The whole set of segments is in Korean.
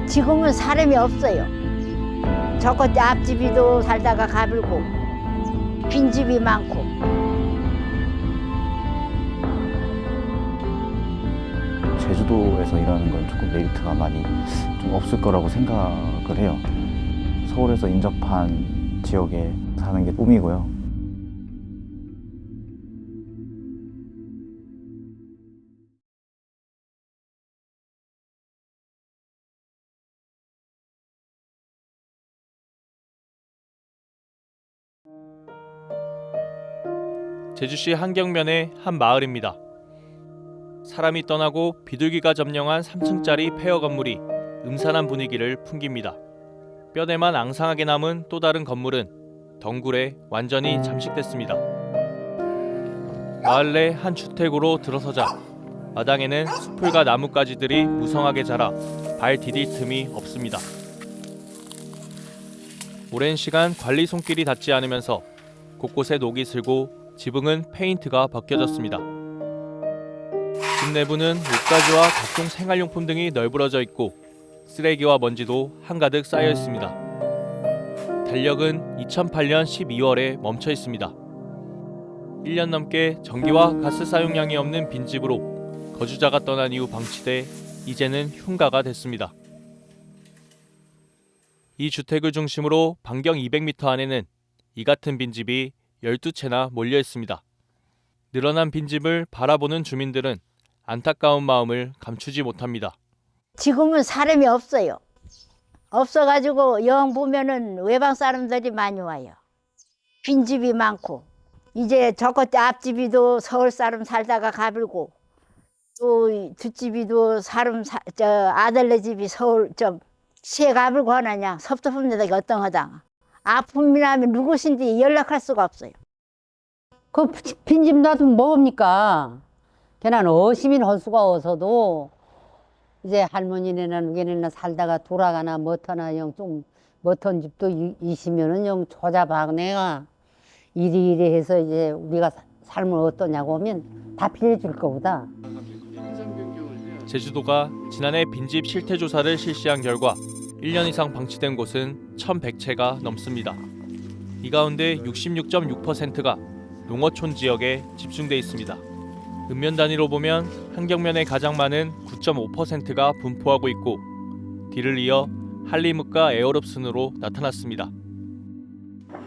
지금은 사람이 없어요. 저 끝에 앞집이도 살다가 가불고 빈집이 많고. 제주도에서 일하는 건 조금 메리트가 많이 좀 없을 거라고 생각을 해요. 서울에서 인접한 지역에 사는 게 꿈이고요. 제주시 한경면의 한 마을입니다. 사람이 떠나고 비둘기가 점령한 3층짜리 폐허 건물이 음산한 분위기를 풍깁니다. 뼈대만 앙상하게 남은 또 다른 건물은 덩굴에 완전히 잠식됐습니다. 마을 내 한 주택으로 들어서자 마당에는 수풀과 나뭇가지들이 무성하게 자라 발 디딜 틈이 없습니다. 오랜 시간 관리 손길이 닿지 않으면서 곳곳에 녹이 슬고 지붕은 페인트가 벗겨졌습니다. 집 내부는 옷가지와 각종 생활용품 등이 널브러져 있고 쓰레기와 먼지도 한가득 쌓여 있습니다. 달력은 2008년 12월에 멈춰 있습니다. 1년 넘게 전기와 가스 사용량이 없는 빈집으로 거주자가 떠난 이후 방치돼 이제는 흉가가 됐습니다. 이 주택을 중심으로 반경 200m 안에는 이 같은 빈집이 12채나 몰려 있습니다. 늘어난 빈집을 바라보는 주민들은 안타까운 마음을 감추지 못합니다. 지금은 사람이 없어요. 없어가지고 영 보면은 외방 사람들이 많이 와요. 빈집이 많고. 이제 저 끝에 앞집이도 서울 사람 살다가 가불고 또 뒷집이도 아들네 집이 서울 시에 가불고 하느냐 섭섭합니다. 어떤 하다 아픔이 나면 누구신지 연락할 수가 없어요. 그 빈집 놔두면 뭐합니까? 걔는 어시민 할 수가 없어도 이제 할머니네나 누구네나 살다가 돌아가나 못하나 좀 못한 집도 있으면은 영 조잡아내가 이리 해서 이제 우리가 삶을 어떠냐고 하면 다 빌려줄 거보다. 제주도가 지난해 빈집 실태 조사를 실시한 결과 1년 이상 방치된 곳은 1,100채가 넘습니다. 이 가운데 66.6%가 농어촌 지역에 집중돼 있습니다. 읍면 단위로 보면 한경면에 가장 많은 9.5%가 분포하고 있고 뒤를 이어 한림읍과 애월읍 순으로 나타났습니다.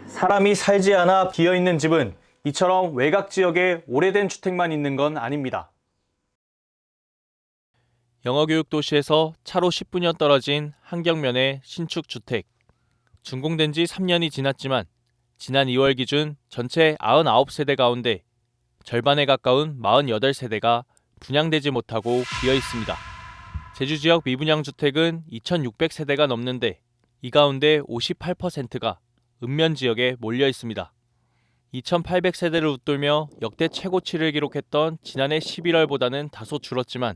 사람이 살지 않아 비어있는 집은 이처럼 외곽 지역에 오래된 주택만 있는 건 아닙니다. 영어교육 도시에서 차로 10분여 떨어진 한경면의 신축 주택. 준공된 지 3년이 지났지만 지난 2월 기준 전체 99세대 가운데 절반에 가까운 48세대가 분양되지 못하고 비어 있습니다. 제주 지역 미분양 주택은 2,600세대가 넘는데 이 가운데 58%가 읍면 지역에 몰려 있습니다. 2,800세대를 웃돌며 역대 최고치를 기록했던 지난해 11월보다는 다소 줄었지만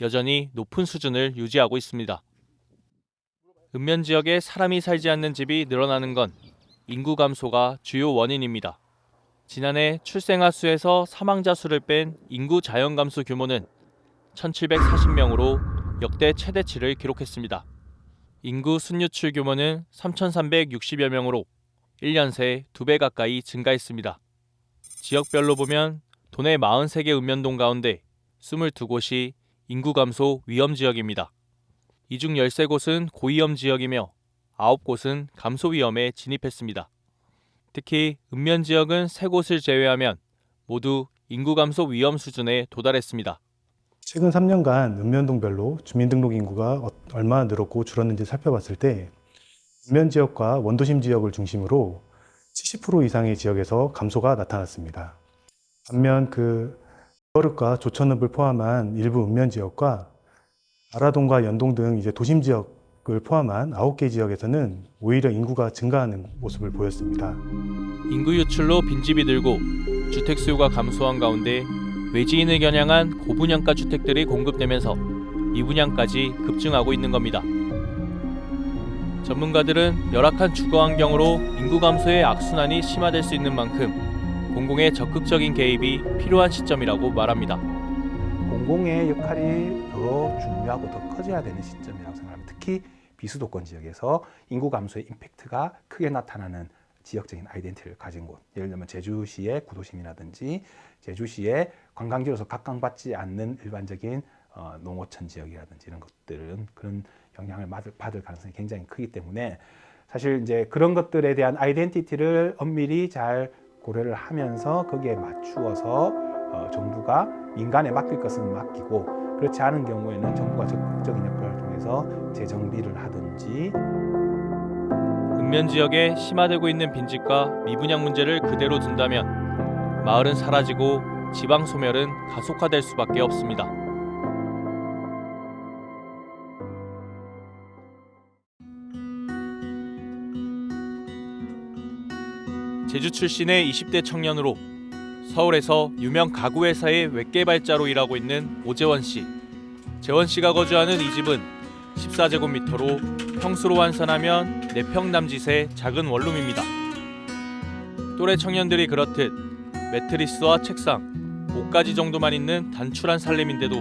여전히 높은 수준을 유지하고 있습니다. 읍면 지역에 사람이 살지 않는 집이 늘어나는 건 인구 감소가 주요 원인입니다. 지난해 출생아 수에서 사망자 수를 뺀 인구 자연 감소 규모는 1,740명으로 역대 최대치를 기록했습니다. 인구 순유출 규모는 3,360여 명으로 1년 새 2배 가까이 증가했습니다. 지역별로 보면 도내 43개 읍면동 가운데 22곳이 인구 감소 위험 지역입니다. 이 중 13곳은 고위험 지역이며 9곳은 감소 위험에 진입했습니다. 특히 읍면 지역은 3곳을 제외하면 모두 인구 감소 위험 수준에 도달했습니다. 최근 3년간 읍면동별로 주민등록 인구가 얼마나 늘었고 줄었는지 살펴봤을 때 읍면 지역과 원도심 지역을 중심으로 70% 이상의 지역에서 감소가 나타났습니다. 반면 애월읍과 조천읍을 포함한 일부 읍면 지역과 아라동과 연동 등 이제 도심 지역을 포함한 9개 지역에서는 오히려 인구가 증가하는 모습을 보였습니다. 인구 유출로 빈집이 늘고 주택 수요가 감소한 가운데 외지인을 겨냥한 고분양가 주택들이 공급되면서 미분양까지 급증하고 있는 겁니다. 전문가들은 열악한 주거 환경으로 인구 감소의 악순환이 심화될 수 있는 만큼 공공의 적극적인 개입이 필요한 시점이라고 말합니다. 공공의 역할이 더 더 중요하고 더 커져야 되는 시점이라고 생각합니다. 특히 비수도권 지역에서 인구 감소의 임팩트가 크게 나타나는 지역적인 아이덴티티를 가진 곳, 예를 들면 제주시의 구도심이라든지 제주시의 관광지로서 각광받지 않는 일반적인 농어촌 지역이라든지 이런 것들은 그런 영향을 받을 가능성이 굉장히 크기 때문에 사실 이제 그런 것들에 대한 아이덴티티를 엄밀히 잘 고려를 하면서 거기에 맞추어서 정부가 민간에 맡길 것은 맡기고 그렇지 않은 경우에는 정부가 적극적인 역할을 통해서 재정비를 하든지. 읍면 지역에 심화되고 있는 빈집과 미분양 문제를 그대로 둔다면 마을은 사라지고 지방 소멸은 가속화될 수밖에 없습니다. 제주 출신의 20대 청년으로 서울에서 유명 가구 회사의 외개발자로 일하고 있는 오재원 씨. 재원 씨가 거주하는 이 집은 14제곱미터로 평수로 환산하면 4평 남짓의 작은 원룸입니다. 또래 청년들이 그렇듯 매트리스와 책상, 옷가지 정도만 있는 단출한 살림인데도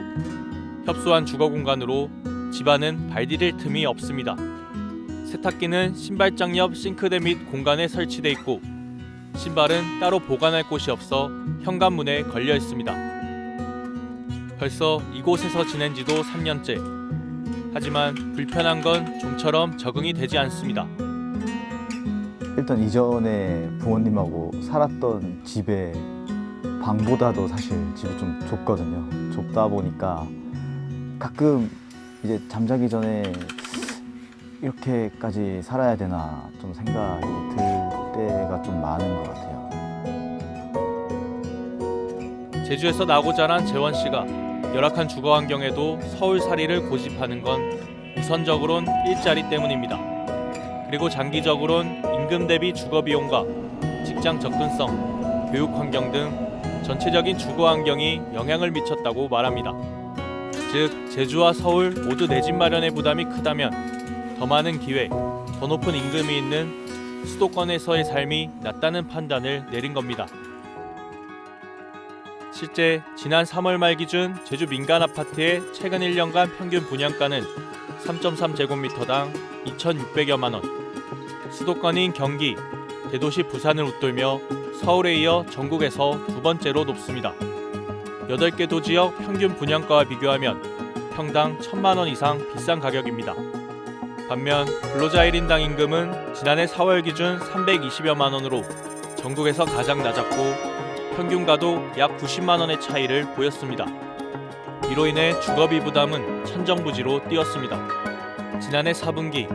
협소한 주거 공간으로 집안은 발 디딜 틈이 없습니다. 세탁기는 신발장 옆 싱크대 및 공간에 설치돼 있고 신발은 따로 보관할 곳이 없어 현관문에 걸려 있습니다. 벌써 이곳에서 지낸 지도 3년째. 하지만 불편한 건 좀처럼 적응이 되지 않습니다. 일단 이전에 부모님하고 살았던 집의 방보다도 사실 집이 좀 좁거든요. 좁다 보니까 가끔 이제 잠자기 전에 이렇게까지 살아야 되나 좀 생각이 들 때가 좀 많은 것 같아요. 제주에서 나고 자란 재원 씨가 열악한 주거 환경에도 서울살이를 고집하는 건 우선적으론 일자리 때문입니다. 그리고 장기적으론 임금 대비 주거 비용과 직장 접근성, 교육 환경 등 전체적인 주거 환경이 영향을 미쳤다고 말합니다. 즉 제주와 서울 모두 내 집 마련의 부담이 크다면 더 많은 기회, 더 높은 임금이 있는 수도권에서의 삶이 낫다는 판단을 내린 겁니다. 실제 지난 3월 말 기준 제주 민간 아파트의 최근 1년간 평균 분양가는 3.3제곱미터당 2,600여만 원. 수도권인 경기, 대도시 부산을 웃돌며 서울에 이어 전국에서 두 번째로 높습니다. 8개 도지역 평균 분양가와 비교하면 평당 1,000만 원 이상 비싼 가격입니다. 반면 근로자 1인당 임금은 지난해 4월 기준 320여만 원으로 전국에서 가장 낮았고 평균가도 약 90만 원의 차이를 보였습니다. 이로 인해 주거비 부담은 천정부지로 뛰었습니다. 지난해 4분기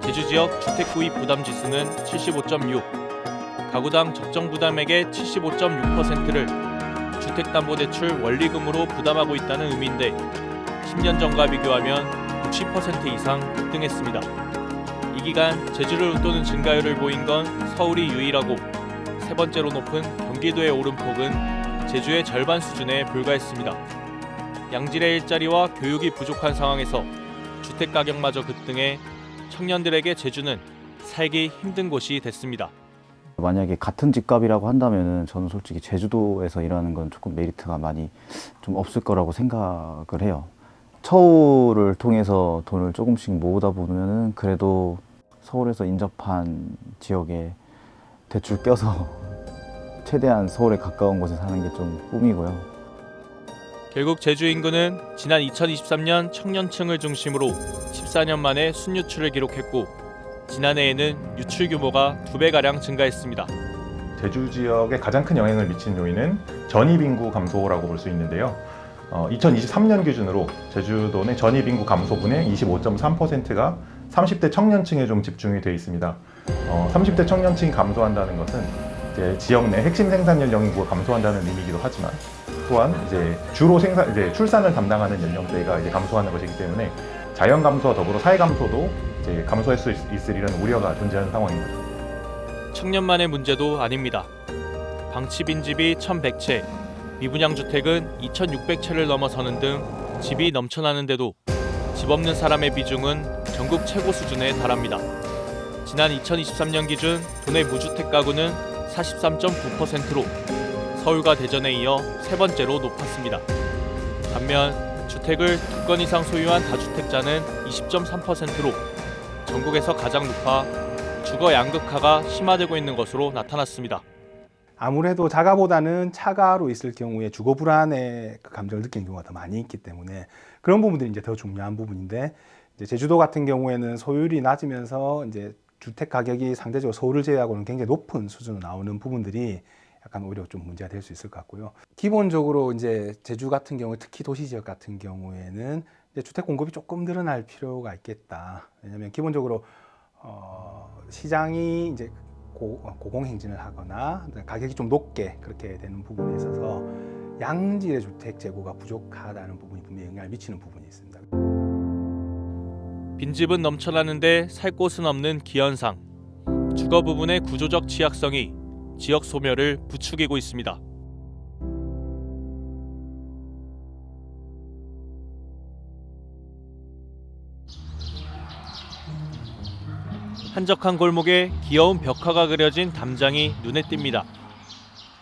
제주 지역 주택 구입 부담 지수는 75.6, 가구당 적정 부담액의 75.6%를 주택담보대출 원리금으로 부담하고 있다는 의미인데 10년 전과 비교하면 60% 이상 급등했습니다. 이 기간 제주를 웃도는 증가율을 보인 건 서울이 유일하고 세 번째로 높은 경기도의 오름폭은 제주의 절반 수준에 불과했습니다. 양질의 일자리와 교육이 부족한 상황에서 주택 가격마저 급등해 청년들에게 제주는 살기 힘든 곳이 됐습니다. 만약에 같은 집값이라고 한다면은 저는 솔직히 제주도에서 일하는 건 조금 메리트가 많이 좀 없을 거라고 생각을 해요. 처우를 통해서 돈을 조금씩 모으다 보면은 그래도 서울에서 인접한 지역에 대출 껴서 최대한 서울에 가까운 곳에 사는 게 좀 꿈이고요. 결국 제주 인구는 지난 2023년 청년층을 중심으로 14년 만에 순유출을 기록했고 지난해에는 유출 규모가 2배가량 증가했습니다. 제주 지역에 가장 큰 영향을 미친 요인은 전입인구 감소라고 볼 수 있는데요. 2023년 기준으로 제주도 내 전입인구 감소분의 25.3%가 30대 청년층에 좀 집중이 되어 있습니다. 30대 청년층이 감소한다는 것은 이제 지역 내 핵심 생산 연령 인구가 감소한다는 의미이기도 하지만 또한 이제 주로 출산을 담당하는 연령대가 이제 감소하는 것이기 때문에 자연 감소와 더불어 사회 감소도 이제 감소할 수 있으리라는 우려가 존재하는 상황입니다. 청년만의 문제도 아닙니다. 방치 빈집이 1,100채, 미분양 주택은 2,600채를 넘어서는 등 집이 넘쳐나는데도 집 없는 사람의 비중은 전국 최고 수준에 달합니다. 지난 2023년 기준 도내 무주택 가구는 43.9%로 서울과 대전에 이어 세 번째로 높았습니다. 반면 주택을 2건 이상 소유한 다주택자는 20.3%로 전국에서 가장 높아 주거 양극화가 심화되고 있는 것으로 나타났습니다. 아무래도 자가보다는 차가로 있을 경우에 주거 불안의 그 감정을 느끼는 경우가 더 많이 있기 때문에 그런 부분들이 이제 더 중요한 부분인데, 이제 제주도 같은 경우에는 소유율이 낮으면서 이제 주택 가격이 상대적으로 서울을 제외하고는 굉장히 높은 수준으로 나오는 부분들이 약간 오히려 좀 문제가 될 수 있을 것 같고요. 기본적으로 이제 제주 같은 경우에, 특히 도시 지역 같은 경우에는 이제 주택 공급이 조금 늘어날 필요가 있겠다. 왜냐하면 기본적으로 시장이 이제 고공행진을 하거나 가격이 좀 높게 그렇게 되는 부분에 있어서 양질의 주택 재고가 부족하다는 부분이 분명히 영향을 미치는 부분이 있습니다. 빈집은 넘쳐나는데 살 곳은 없는 기현상. 주거 부분의 구조적 취약성이 지역 소멸을 부추기고 있습니다. 한적한 골목에 귀여운 벽화가 그려진 담장이 눈에 띕니다.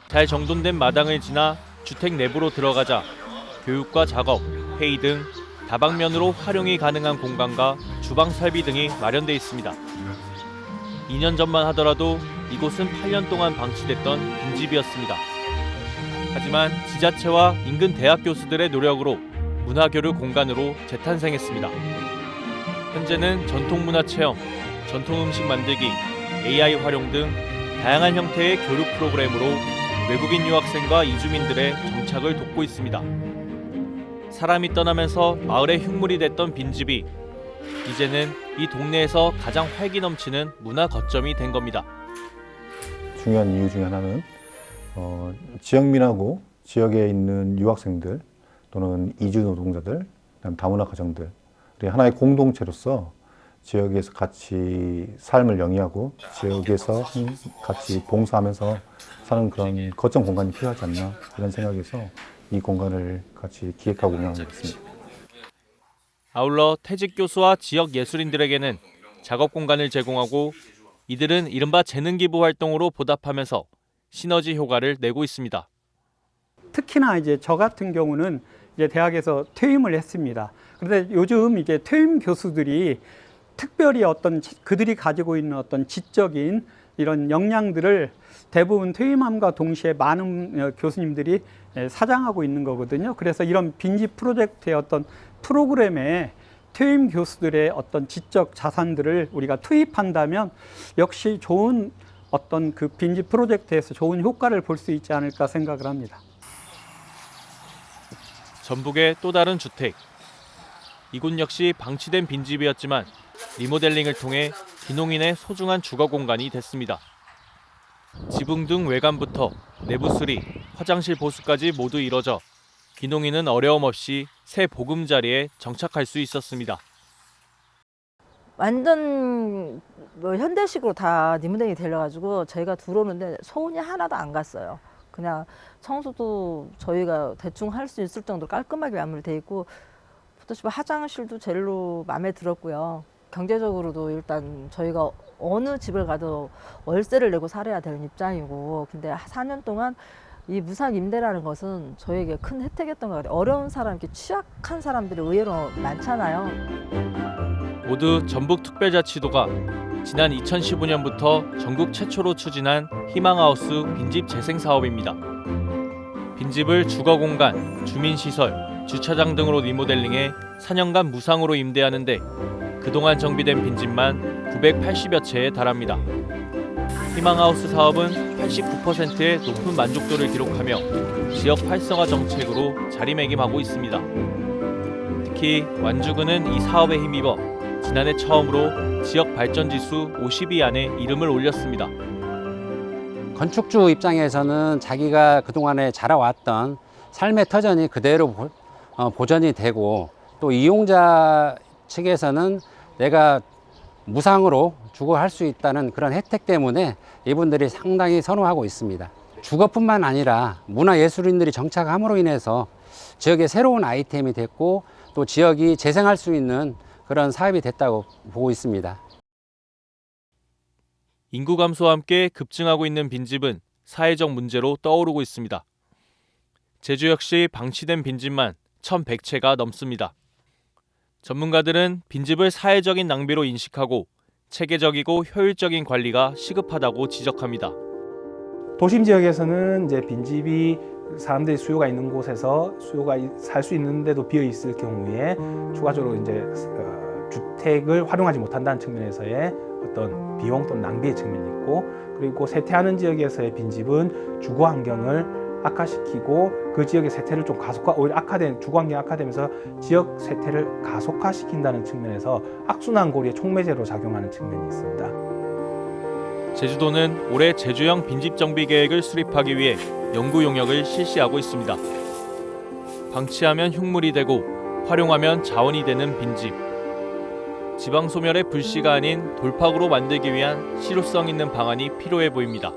잘 정돈된 마당을 지나 주택 내부로 들어가자 교육과 작업, 회의 등 다방면으로 활용이 가능한 공간과 주방 설비 등이 마련돼 있습니다. 2년 전만 하더라도 이곳은 8년 동안 방치됐던 빈집이었습니다. 하지만 지자체와 인근 대학 교수들의 노력으로 문화교류 공간으로 재탄생했습니다. 현재는 전통문화 체험, 전통 음식 만들기, AI 활용 등 다양한 형태의 교류 프로그램으로 외국인 유학생과 이주민들의 정착을 돕고 있습니다. 사람이 떠나면서 마을의 흉물이 됐던 빈집이 이제는 이 동네에서 가장 활기 넘치는 문화 거점이 된 겁니다. 중요한 이유 중에 하나는 지역민하고 지역에 있는 유학생들 또는 이주 노동자들, 그다음 다문화 가정들이 하나의 공동체로서 지역에서 같이 삶을 영위하고 지역에서 같이 봉사하면서 사는 그런 거점 공간이 필요하지 않나, 이런 생각에서 이 공간을 같이 기획하고 운영하고 있습니다. 아울러 퇴직 교수와 지역 예술인들에게는 작업 공간을 제공하고 이들은 이른바 재능 기부 활동으로 보답하면서 시너지 효과를 내고 있습니다. 특히나 이제 저 같은 경우는 이제 대학에서 퇴임을 했습니다. 그런데 요즘 이제 퇴임 교수들이 특별히 그들이 가지고 있는 어떤 지적인 이런 역량들을 대부분 퇴임함과 동시에 많은 교수님들이 사장하고 있는 거거든요. 그래서 이런 빈집 프로젝트의 어떤 프로그램에 퇴임 교수들의 어떤 지적 자산들을 우리가 투입한다면 역시 좋은 어떤 그 빈집 프로젝트에서 좋은 효과를 볼 수 있지 않을까 생각을 합니다. 전북의 또 다른 주택. 이곳 역시 방치된 빈집이었지만 리모델링을 통해 귀농인의 소중한 주거 공간이 됐습니다. 지붕 등 외관부터 내부 수리, 화장실 보수까지 모두 이뤄져 귀농인은 어려움 없이 새 보금자리에 정착할 수 있었습니다. 완전 현대식으로 다 리모델링이 되려가지고 저희가 들어오는데 소음이 하나도 안 갔어요. 그냥 청소도 저희가 대충 할 수 있을 정도로 깔끔하게 마무리돼 있고, 화장실도 제일로 마음에 들었고요. 경제적으로도 일단 저희가 어느 집을 가도 월세를 내고 살아야 되는 입장이고, 근데 4년 동안 이 무상 임대라는 것은 저에게 큰 혜택이었던 것 같아요. 어려운 사람, 이렇게 취약한 사람들이 의외로 많잖아요. 모두 전북특별자치도가 지난 2015년부터 전국 최초로 추진한 희망하우스 빈집 재생 사업입니다. 빈집을 주거공간, 주민시설, 주차장 등으로 리모델링해 4년간 무상으로 임대하는데 그동안 정비된 빈집만 980여 채에 달합니다. 희망하우스 사업은 89%의 높은 만족도를 기록하며 지역 활성화 정책으로 자리매김하고 있습니다. 특히 완주군은 이 사업에 힘입어 지난해 처음으로 지역 발전지수 50위 안에 이름을 올렸습니다. 건축주 입장에서는 자기가 그동안에 자라왔던 삶의 터전이 그대로 보존이 되고, 또 이용자 측에서는 내가 무상으로 주거할 수 있다는 그런 혜택 때문에 이분들이 상당히 선호하고 있습니다. 주거뿐만 아니라 문화예술인들이 정착함으로 인해서 지역의 새로운 아이템이 됐고, 또 지역이 재생할 수 있는 그런 사업이 됐다고 보고 있습니다. 인구 감소와 함께 급증하고 있는 빈집은 사회적 문제로 떠오르고 있습니다. 제주 역시 방치된 빈집만 1,100채가 넘습니다. 전문가들은 빈집을 사회적인 낭비로 인식하고 체계적이고 효율적인 관리가 시급하다고 지적합니다. 도심 지역에서는 이제 빈집이 사람들이 수요가 있는 곳에서 수요가 살 수 있는데도 비어 있을 경우에 추가적으로 이제 주택을 활용하지 못한다는 측면에서의 어떤 비용 또는 낭비의 측면이 있고, 그리고 쇠퇴하는 지역에서의 빈집은 주거 환경을 악화시키고 그 지역의 쇠퇴를 좀 오히려 주거 환경이 악화되면서 지역 쇠퇴를 가속화시킨다는 측면에서 악순환 고리의 촉매제로 작용하는 측면이 있습니다. 제주도는 올해 제주형 빈집 정비 계획을 수립하기 위해 연구 용역을 실시하고 있습니다. 방치하면 흉물이 되고 활용하면 자원이 되는 빈집. 지방 소멸의 불씨가 아닌 돌파구로 만들기 위한 실효성 있는 방안이 필요해 보입니다.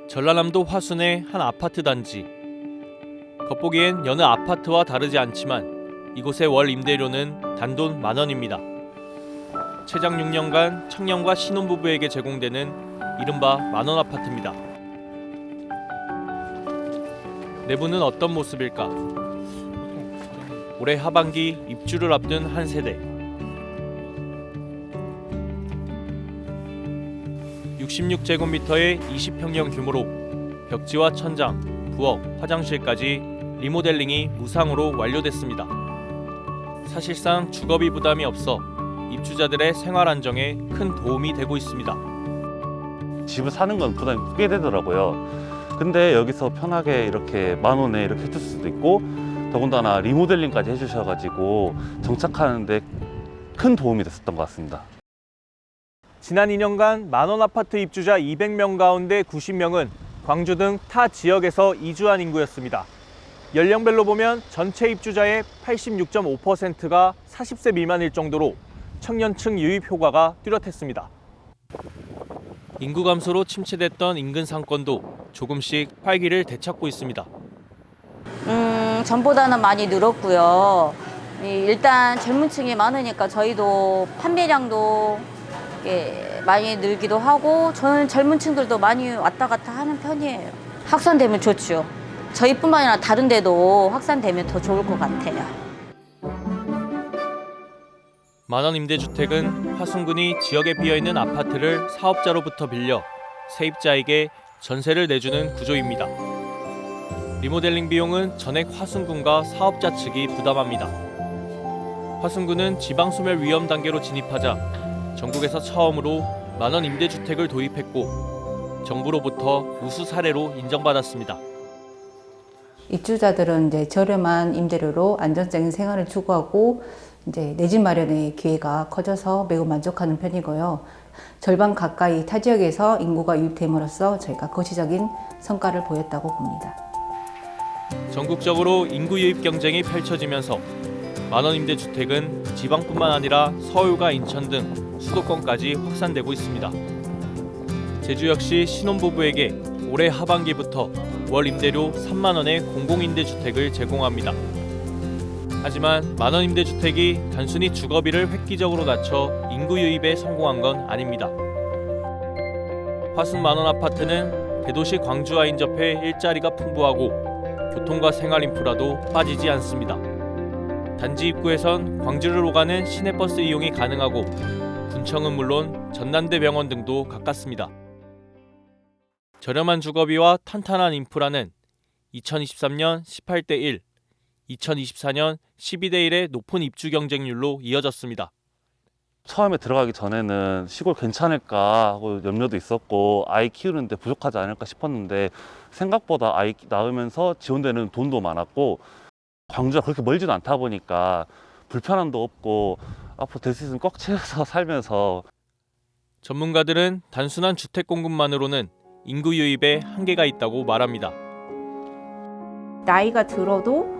전라남도 화순의 한 아파트 단지. 겉보기엔 여느 아파트와 다르지 않지만 이곳의 월 임대료는 단돈 10,000원입니다. 최장 6년간 청년과 신혼부부에게 제공되는 이른바 만원 아파트입니다. 내부는 어떤 모습일까? 올해 하반기 입주를 앞둔 한 세대. 66제곱미터의 20평형 규모로 벽지와 천장, 부엌, 화장실까지 리모델링이 무상으로 완료됐습니다. 사실상 주거비 부담이 없어 입주자들의 생활 안정에 큰 도움이 되고 있습니다. 집을 사는 건 부담이 크게 되더라고요. 근데 여기서 편하게 이렇게 10,000원에 이렇게 해줄 수도 있고, 더군다나 리모델링까지 해주셔가지고 정착하는데 큰 도움이 됐었던 것 같습니다. 지난 2년간 만원 아파트 입주자 200명 가운데 90명은 광주 등 타 지역에서 이주한 인구였습니다. 연령별로 보면 전체 입주자의 86.5%가 40세 미만일 정도로 청년층 유입 효과가 뚜렷했습니다. 인구 감소로 침체됐던 인근 상권도 조금씩 활기를 되찾고 있습니다. 전보다는 많이 늘었고요. 일단 젊은 층이 많으니까 저희도 판매량도 많이 늘기도 하고, 저는 젊은 층들도 많이 왔다 갔다 하는 편이에요. 확산되면 좋죠. 저희뿐만 아니라 다른 데도 확산되면 더 좋을 것 같아요. 만원 임대주택은 화순군이 지역에 비어있는 아파트를 사업자로부터 빌려 세입자에게 전세를 내주는 구조입니다. 리모델링 비용은 전액 화순군과 사업자 측이 부담합니다. 화순군은 지방소멸 위험 단계로 진입하자 전국에서 처음으로 만원 임대주택을 도입했고 정부로부터 우수 사례로 인정받았습니다. 입주자들은 이제 저렴한 임대료로 안정적인 생활을 추구하고 이제 내 집 마련의 기회가 커져서 매우 만족하는 편이고요. 절반 가까이 타 지역에서 인구가 유입됨으로써 저희가 거시적인 성과를 보였다고 봅니다. 전국적으로 인구 유입 경쟁이 펼쳐지면서 만원 임대주택은 지방뿐만 아니라 서울과 인천 등 수도권까지 확산되고 있습니다. 제주 역시 신혼부부에게 올해 하반기부터 월 임대료 3만 원의 공공임대주택을 제공합니다. 하지만 만원 임대주택이 단순히 주거비를 획기적으로 낮춰 인구 유입에 성공한 건 아닙니다. 화순 만원 아파트는 대도시 광주와 인접해 일자리가 풍부하고 교통과 생활 인프라도 빠지지 않습니다. 단지 입구에선 광주를 오가는 시내버스 이용이 가능하고 군청은 물론 전남대병원 등도 가깝습니다. 저렴한 주거비와 탄탄한 인프라는 2023년 18대 1, 2024년 12대 1의 높은 입주 경쟁률로 이어졌습니다. 처음에 들어가기 전에는 시골 괜찮을까 하고 염려도 있었고, 아이 키우는데 부족하지 않을까 싶었는데 생각보다 아이 낳으면서 지원되는 돈도 많았고, 광주가 그렇게 멀지도 않다 보니까 불편함도 없고 앞으로 될 수 있으면 꼭 채워서 살면서. 전문가들은 단순한 주택 공급만으로는 인구 유입에 한계가 있다고 말합니다. 나이가 들어도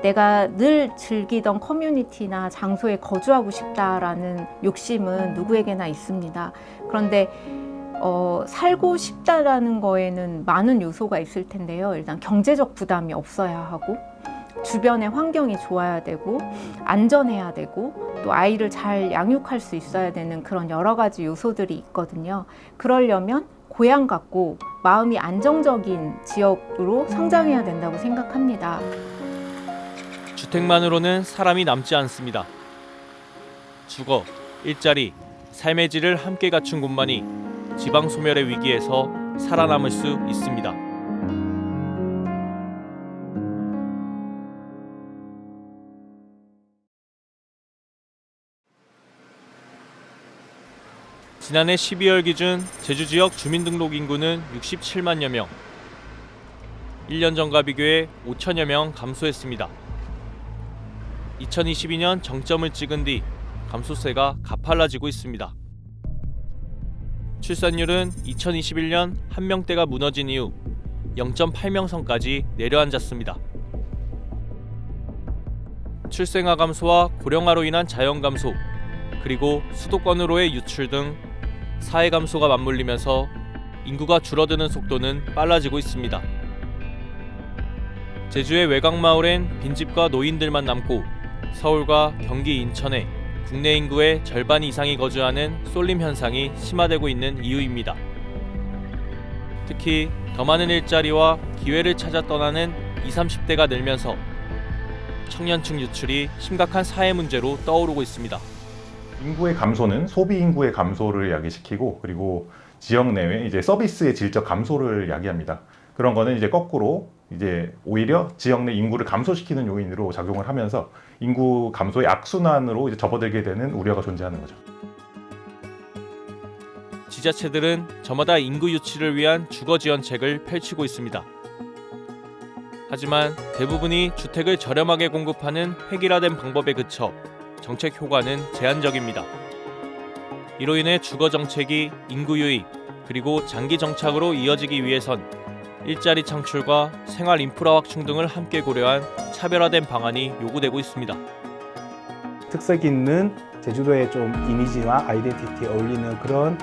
내가 늘 즐기던 커뮤니티나 장소에 거주하고 싶다라는 욕심은 누구에게나 있습니다. 그런데 살고 싶다라는 거에는 많은 요소가 있을 텐데요. 일단 경제적 부담이 없어야 하고, 주변의 환경이 좋아야 되고 안전해야 되고 또 아이를 잘 양육할 수 있어야 되는 그런 여러 가지 요소들이 있거든요. 그러려면 고향 같고 마음이 안정적인 지역으로 성장해야 된다고 생각합니다. 주택만으로는 사람이 남지 않습니다. 주거, 일자리, 삶의 질을 함께 갖춘 곳만이 지방 소멸의 위기에서 살아남을 수 있습니다. 지난해 12월 기준 제주 지역 주민등록 인구는 67만여 명. 1년 전과 비교해 5천여 명 감소했습니다. 2022년 정점을 찍은 뒤 감소세가 가팔라지고 있습니다. 출산율은 2021년 한 명대가 무너진 이후 0.8명 선까지 내려앉았습니다. 출생아 감소와 고령화로 인한 자연 감소, 그리고 수도권으로의 유출 등 사회 감소가 맞물리면서 인구가 줄어드는 속도는 빨라지고 있습니다. 제주의 외곽마을엔 빈집과 노인들만 남고 서울과 경기, 인천에 국내 인구의 절반 이상이 거주하는 쏠림 현상이 심화되고 있는 이유입니다. 특히 더 많은 일자리와 기회를 찾아 떠나는 20, 30대가 늘면서 청년층 유출이 심각한 사회 문제로 떠오르고 있습니다. 인구의 감소는 소비 인구의 감소를 야기시키고, 그리고 지역 내외 이제 서비스의 질적 감소를 야기합니다. 그런 거는 이제 거꾸로 이제 오히려 지역 내 인구를 감소시키는 요인으로 작용을 하면서 인구 감소의 악순환으로 이제 접어들게 되는 우려가 존재하는 거죠. 지자체들은 저마다 인구 유치를 위한 주거 지원책을 펼치고 있습니다. 하지만 대부분이 주택을 저렴하게 공급하는 획일화된 방법에 그쳐 정책 효과는 제한적입니다. 이로 인해 주거 정책이 인구 유입 그리고 장기 정착으로 이어지기 위해선 일자리 창출과 생활 인프라 확충 등을 함께 고려한 차별화된 방안이 요구되고 있습니다. 특색 있는 제주도의 좀 이미지와 아이덴티티에 어울리는 그런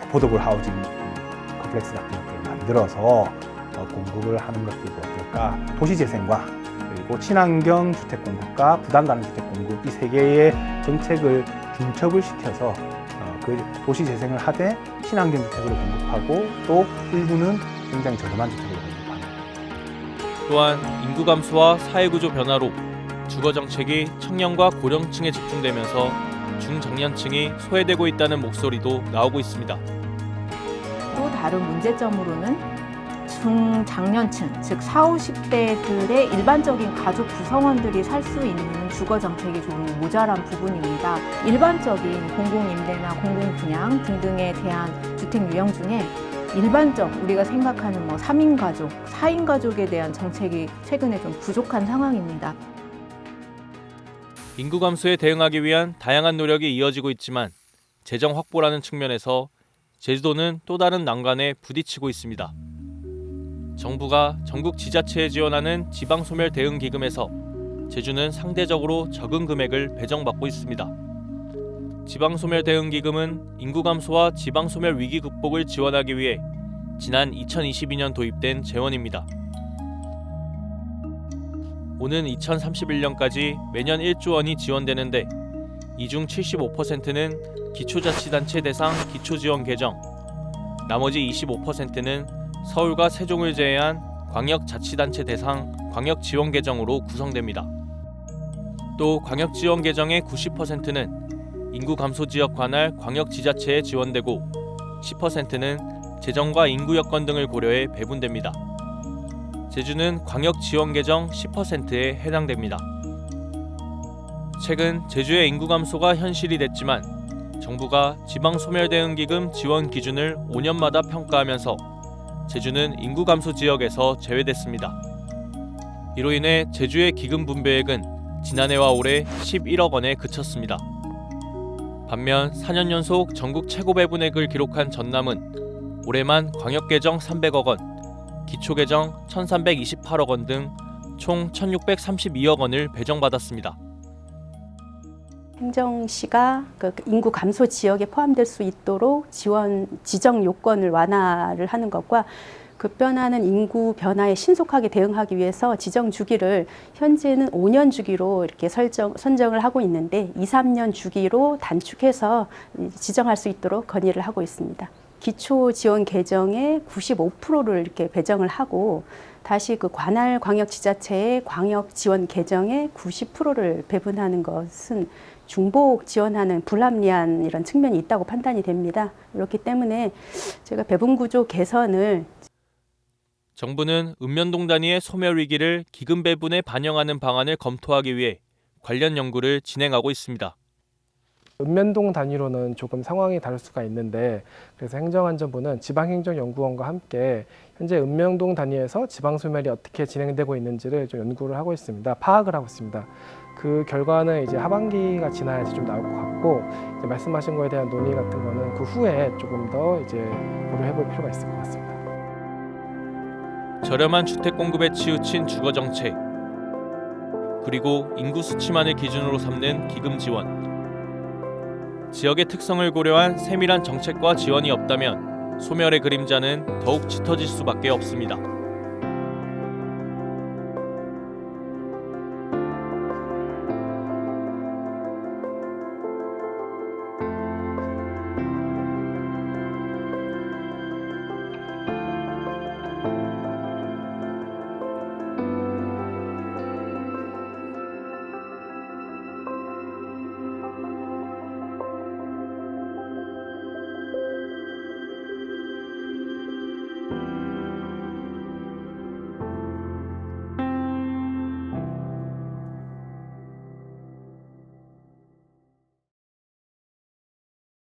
어포더블 하우징 컴플렉스 같은 것들을 만들어서 공급을 하는 것도 어떨까. 도시재생과 그리고 친환경 주택 공급과 부담 가능 주택 공급, 이 세 개의 정책을 중첩을 시켜서 그 도시 재생을 하되 친환경 주택으로 공급하고 또 일부는 굉장히 저렴한 주택으로 공급하는. 또한 인구 감소와 사회구조 변화로 주거 정책이 청년과 고령층에 집중되면서 중장년층이 소외되고 있다는 목소리도 나오고 있습니다. 또 다른 문제점으로는 중장년층, 즉 40, 50대들의 일반적인 가족 구성원들이 살 수 있는 주거 정책이 좀 모자란 부분입니다. 일반적인 공공임대나 공공분양 등등에 대한 주택 유형 중에 일반적 우리가 생각하는 3인 가족, 4인 가족에 대한 정책이 최근에 좀 부족한 상황입니다. 인구 감소에 대응하기 위한 다양한 노력이 이어지고 있지만 재정 확보라는 측면에서 제주도는 또 다른 난관에 부딪히고 있습니다. 정부가 전국 지자체에 지원하는 지방소멸 대응 기금에서 제주는 상대적으로 적은 금액을 배정받고 있습니다. 지방소멸 대응 기금은 인구 감소와 지방소멸 위기 극복을 지원하기 위해 지난 2022년 도입된 재원입니다. 오는 2031년까지 매년 1조 원이 지원되는데 이 중 75%는 기초자치단체 대상 기초지원 계정, 나머지 25%는 서울과 세종을 제외한 광역자치단체 대상 광역지원 계정으로 구성됩니다. 또 광역지원 계정의 90%는 인구 감소 지역 관할 광역지자체에 지원되고 10%는 재정과 인구 여건 등을 고려해 배분됩니다. 제주는 광역지원 계정 10%에 해당됩니다. 최근 제주의 인구 감소가 현실이 됐지만 정부가 지방소멸대응기금 지원 기준을 5년마다 평가하면서 제주는 인구 감소 지역에서 제외됐습니다. 이로 인해 제주의 기금 분배액은 지난해와 올해 11억 원에 그쳤습니다. 반면 4년 연속 전국 최고 배분액을 기록한 전남은 올해만 광역계정 300억 원, 기초계정 1328억 원 등 총 1632억 원을 배정받았습니다. 행정시가 그 인구 감소 지역에 포함될 수 있도록 지원 지정 요건을 완화를 하는 것과 급변하는 인구 변화에 신속하게 대응하기 위해서 지정 주기를 현재는 5년 주기로 이렇게 선정을 하고 있는데 2, 3년 주기로 단축해서 지정할 수 있도록 건의를 하고 있습니다. 기초 지원 계정의 95%를 이렇게 배정을 하고 다시 그 관할 광역지자체의 광역 지원 계정의 90%를 배분하는 것은 중복 지원하는 불합리한 이런 측면이 있다고 판단이 됩니다. 그렇기 때문에 제가 배분 구조 개선을 정부는 읍면동 단위의 소멸 위기를 기금 배분에 반영하는 방안을 검토하기 위해 관련 연구를 진행하고 있습니다. 읍면동 단위로는 조금 상황이 다를 수가 있는데 그래서 행정안전부는 지방행정연구원과 함께 현재 읍면동 단위에서 지방소멸이 어떻게 진행되고 있는지를 좀 연구를 하고 있습니다. 파악을 하고 있습니다. 그 결과는 이제 하반기가 지나야지 좀 나올 것 같고 이제 말씀하신 거에 대한 논의 같은 거는 그 후에 조금 더 이제 고려해 볼 필요가 있을 것 같습니다. 저렴한 주택 공급에 치우친 주거 정책, 그리고 인구 수치만을 기준으로 삼는 기금 지원. 지역의 특성을 고려한 세밀한 정책과 지원이 없다면 소멸의 그림자는 더욱 짙어질 수밖에 없습니다.